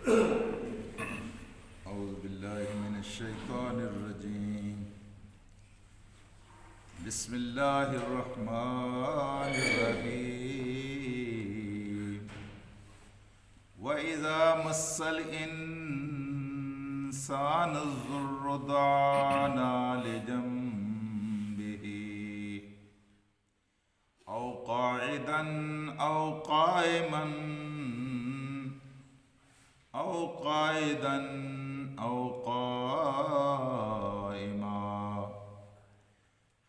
أعوذ بالله من الشيطان الرجيم. بسم الله الرحمن الرحيم. وإذا مس الإنسان الضر دعانا لجنبه أو قاعدا أو قائما أو قائما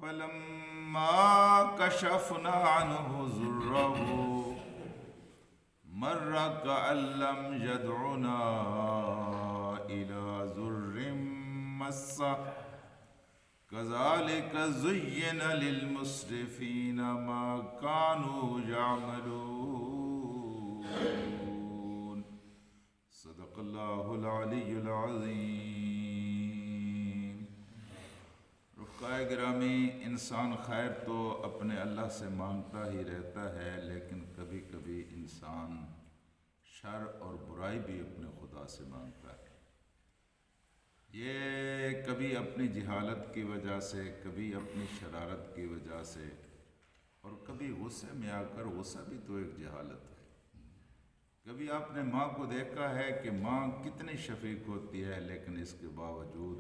فلما كشفنا عنه ضره مر كأن لم يدعنا إلى ضر مسه كذلك زين للمسرفين ما كانوا يعملون. صدق اللہ العلی العظیم. رفقائے گرامی، انسان خیر تو اپنے اللہ سے مانگتا ہی رہتا ہے، لیکن کبھی کبھی انسان شر اور برائی بھی اپنے خدا سے مانگتا ہے. یہ کبھی اپنی جہالت کی وجہ سے، کبھی اپنی شرارت کی وجہ سے، اور کبھی غصے میں آ کر. غصہ بھی تو ایک جہالت ہے. کبھی آپ نے ماں کو دیکھا ہے کہ ماں کتنی شفیق ہوتی ہے، لیکن اس کے باوجود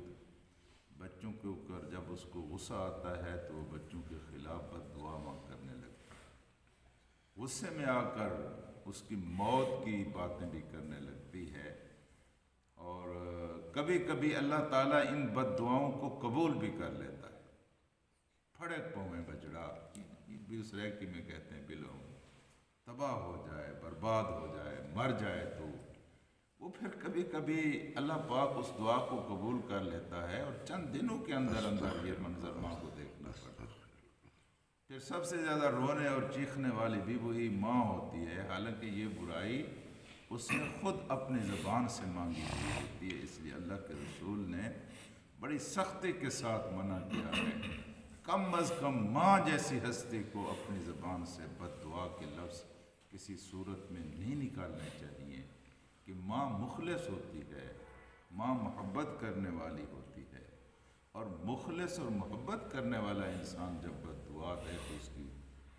بچوں کے اوپر جب اس کو غصہ آتا ہے تو وہ بچوں کے خلاف بد دعا ماں کرنے لگتی ہے. غصے میں آ کر اس کی موت کی باتیں بھی کرنے لگتی ہے. اور کبھی کبھی اللہ تعالیٰ ان بد دعاؤں کو قبول بھی کر لیتا ہے. پھڑے پویں بجڑا، بھی اس ریکی میں کہتے ہیں بلوں، تباہ ہو جائے، برباد ہو جائے، مر جائے، تو وہ پھر کبھی کبھی اللہ پاک اس دعا کو قبول کر لیتا ہے، اور چند دنوں کے اندر اندر یہ منظر ماں کو دیکھنا پڑتا ہے. پھر سب سے زیادہ رونے اور چیخنے والی بھی وہی ماں ہوتی ہے، حالانکہ یہ برائی اس نے خود اپنی زبان سے مانگی ہوتی ہے. اس لیے اللہ کے رسول نے بڑی سختی کے ساتھ منع کیا ہے. کم از کم ماں جیسی ہستی کو اپنی زبان سے بد دعا کے لفظ کسی صورت میں نہیں نکالنے چاہیے، کہ ماں مخلص ہوتی ہے، ماں محبت کرنے والی ہوتی ہے، اور مخلص اور محبت کرنے والا انسان جب بد دعا دے تو اس کی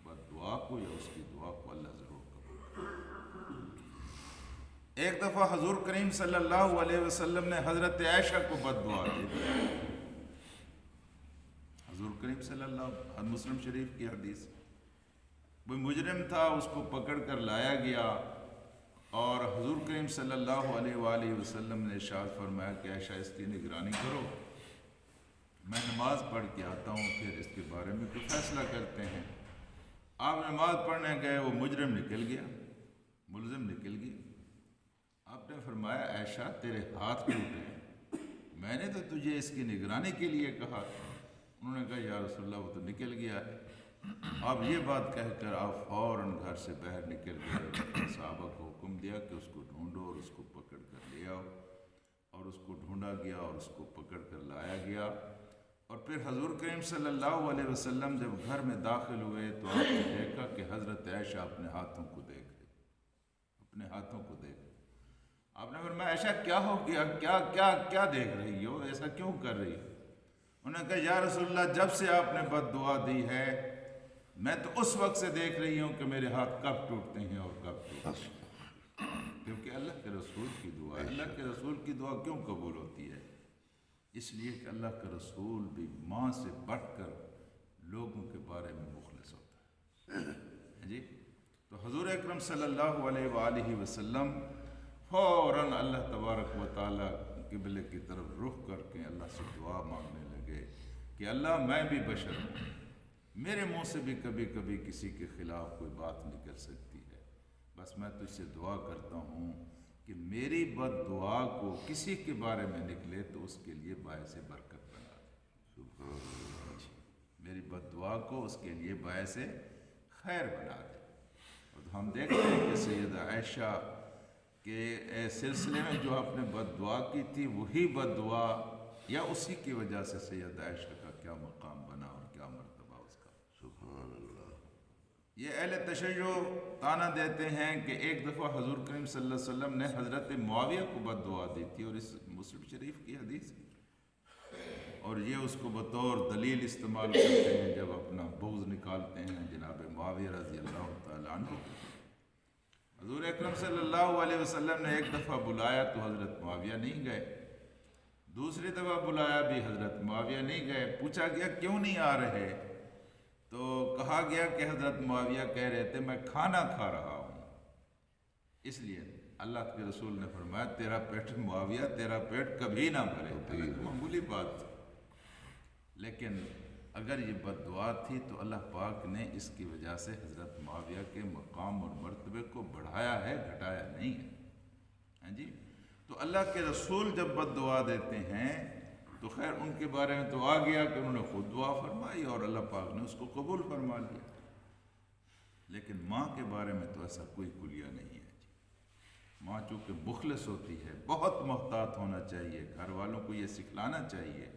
بد دعا کو یا اس کی دعا کو اللہ ضرور قبول کرے. ایک دفعہ حضور کریم صلی اللہ علیہ وسلم نے حضرت عائشہ کو بد دعا دی. حضور کریم صلی اللہ، مسلم شریف کی حدیث، وہ مجرم تھا، اس کو پکڑ کر لایا گیا، اور حضور کریم صلی اللہ علیہ وآلہ وسلم نے ارشاد فرمایا کہ عائشہ اس کی نگرانی کرو، میں نماز پڑھ کے آتا ہوں، پھر اس کے بارے میں کوئی فیصلہ کرتے ہیں. آپ نماز پڑھنے گئے، وہ مجرم نکل گیا، ملزم نکل گیا. آپ نے فرمایا عائشہ تیرے ہاتھ ٹوٹے ہیں، میں نے تو تجھے اس کی نگرانی کے لیے کہا تھا. انہوں نے کہا یا رسول اللہ وہ تو نکل گیا ہے. آپ یہ بات کہہ کر آپ فوراً گھر سے باہر نکل گئے. صحابہ کو حکم دیا کہ اس کو ڈھونڈو اور اس کو پکڑ کر لے آؤ، اور اس کو ڈھونڈا گیا اور اس کو پکڑ کر لایا گیا. اور پھر حضور کریم صلی اللہ علیہ وسلم جب گھر میں داخل ہوئے تو آپ نے دیکھا کہ حضرت عائشہ اپنے ہاتھوں کو دیکھ رہی، اپنے ہاتھوں کو دیکھ رہی. آپ نے فرمایا عائشہ کیا ہو گیا، کیا کیا کیا دیکھ رہی ہو، ایسا کیوں کر رہی؟ انہوں نے کہا یا رسول اللہ جب سے آپ نے بد دعا دی ہے میں تو اس وقت سے دیکھ رہی ہوں کہ میرے ہاتھ کب ٹوٹتے ہیں اور کب ٹوٹتے ہیں. کیونکہ اللہ کے رسول کی دعا ہے. اللہ کے رسول کی دعا کیوں قبول ہوتی ہے؟ اس لیے کہ اللہ کا رسول بھی ماں سے بڑھ کر لوگوں کے بارے میں مخلص ہوتا ہے. جی تو حضور اکرم صلی اللہ علیہ وآلہ وسلم فوراً اللہ تبارک و تعالیٰ قبلے کی طرف رخ کر کے اللہ سے دعا مانگنے لگے کہ اللہ میں بھی بشر ہوں، میرے منہ سے بھی کبھی کبھی کسی کے خلاف کوئی بات نکل سکتی ہے، بس میں تجھ سے دعا کرتا ہوں کہ میری بد دعا کو کسی کے بارے میں نکلے تو اس کے لیے باعث برکت بنا دے. میری بد دعا کو اس کے لیے باعث خیر بنا دے. اور ہم دیکھتے ہیں کہ سیدہ عائشہ کے سلسلے میں جو آپ نے بد دعا کی تھی وہی بد دعا یا اسی کی وجہ سے سیدہ عائشہ کا کیا مقام بنا اور کیا مرتبہ اس کا. سبحان اللہ. یہ اہل تشیع طعنہ دیتے ہیں کہ ایک دفعہ حضور کریم صلی اللہ علیہ وسلم نے حضرت معاویہ کو بد دعا دی تھی، اور اس مسلم شریف کی حدیث ہے، اور یہ اس کو بطور دلیل استعمال کرتے ہیں جب اپنا بغض نکالتے ہیں جناب معاویہ رضی اللہ تعالیٰ عنہ۔ حضور اکرم صلی اللہ علیہ وسلم نے ایک دفعہ بلایا تو حضرت معاویہ نہیں گئے، دوسری دفعہ بلایا بھی حضرت معاویہ نہیں گئے۔ پوچھا گیا کیوں نہیں آ رہے؟ تو کہا گیا کہ حضرت معاویہ کہہ رہے تھے میں کھانا کھا رہا ہوں، اس لیے اللہ کے رسول نے فرمایا تیرا پیٹ معاویہ تیرا پیٹ کبھی نہ بھرے، معمولی بات تھی، لیکن اگر یہ بد دعا تھی تو اللہ پاک نے اس کی وجہ سے حضرت معاویہ کے مقام اور مرتبے کو بڑھایا ہے، گھٹایا نہیں ہے۔ ہاں جی، تو اللہ کے رسول جب بد دعا دیتے ہیں تو خیر ان کے بارے میں تو آ گیا کہ انہوں نے خود دعا فرمائی اور اللہ پاک نے اس کو قبول فرما لیا، لیکن ماں کے بارے میں تو ایسا کوئی کلیہ نہیں ہے جی۔ ماں چونکہ مخلص ہوتی ہے، بہت محتاط ہونا چاہیے، گھر والوں کو یہ سکھلانا چاہیے،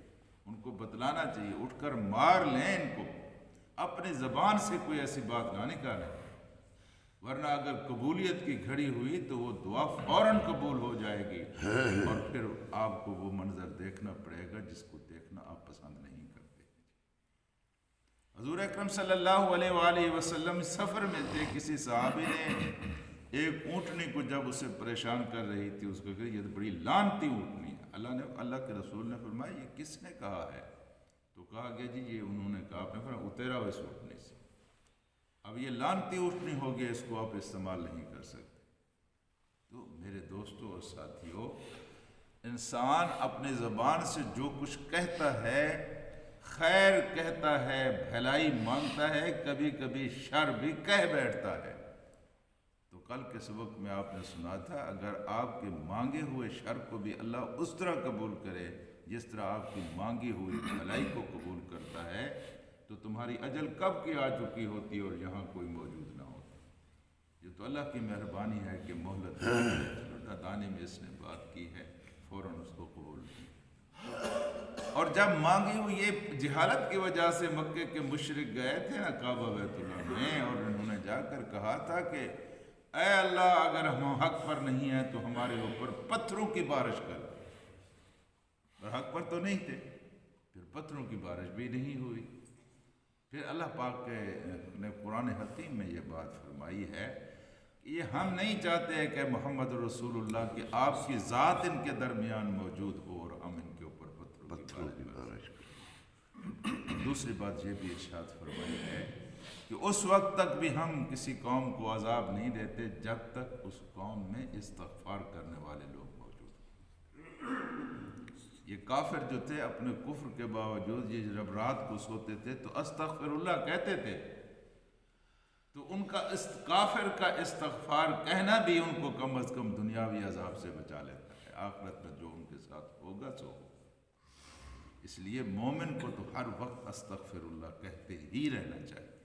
ان کو بتلانا چاہیے، اٹھ کر مار لیں ان کو، اپنی زبان سے کوئی ایسی بات نہ نکالیں، ورنہ اگر قبولیت کی گھڑی ہوئی تو وہ دعا فوراً قبول ہو جائے گی، اور پھر آپ کو وہ منظر دیکھنا پڑے گا جس کو دیکھنا آپ پسند نہیں کرتے۔ حضور اکرم صلی اللہ علیہ وآلہ وسلم سفر میں تھے، کسی صحابی نے ایک اونٹنی کو جب اسے پریشان کر رہی تھی اس کو کہ یہ بڑی لعنتی اونٹنی ہے، اللہ کے رسول نے فرمایا یہ کس نے کہا ہے؟ تو کہا گیا جی یہ انہوں نے کہا، آپ نے فرمایا اترا ہو اس اونٹنی سے، اب یہ لعنتی اونٹنی ہو گیا، اس کو آپ استعمال نہیں کر سکتے۔ تو میرے دوستوں اور ساتھیوں، انسان اپنے زبان سے جو کچھ کہتا ہے، خیر کہتا ہے، بھلائی مانگتا ہے، کبھی کبھی شر بھی کہہ بیٹھتا ہے۔ تو کل کے سبق میں آپ نے سنا تھا اگر آپ کے مانگے ہوئے شر کو بھی اللہ اس طرح قبول کرے جس طرح آپ کی مانگی ہوئی بھلائی کو قبول کرتا ہے تو تمہاری اجل کب کی آ چکی ہوتی اور یہاں کوئی موجود نہ ہوتا۔ یہ تو اللہ کی مہربانی ہے کہ مہلت دانی میں اس نے بات کی ہے، فوراً اس کو قبول کی۔ اور جب مانگی ہوئی یہ جہالت کی وجہ سے مکے کے مشرک گئے تھے نا کعبہ بیت اللہ میں، اور انہوں نے جا کر کہا تھا کہ اے اللہ اگر ہم حق پر نہیں ہیں تو ہمارے اوپر پتھروں کی بارش کر، اور حق پر تو نہیں تھے، پھر پتھروں کی بارش بھی نہیں ہوئی۔ پھر اللہ پاک نے قرآن حکیم میں یہ بات فرمائی ہے کہ یہ ہم نہیں چاہتے کہ محمد رسول اللہ کہ آپ کی ذات ان کے درمیان موجود ہو اور ہم ان کے اوپر پتھروں کی بارش کریں۔ دوسری بات یہ بھی ارشاد فرمائی ہے کہ اس وقت تک بھی ہم کسی قوم کو عذاب نہیں دیتے جب تک اس قوم میں استغفار کرنے والے لوگ موجود ہیں۔ یہ کافر جو تھے اپنے کفر کے باوجود یہ جب رات کو سوتے تھے تو استغفر اللہ کہتے تھے، تو ان کا کافر کا استغفار کہنا بھی ان کو کم از کم دنیاوی عذاب سے بچا لیتا ہے، آخرت میں جو ان کے ساتھ ہوگا سو ہوگا۔ اس لیے مومن کو تو ہر وقت استغفر اللہ کہتے ہی رہنا چاہیے۔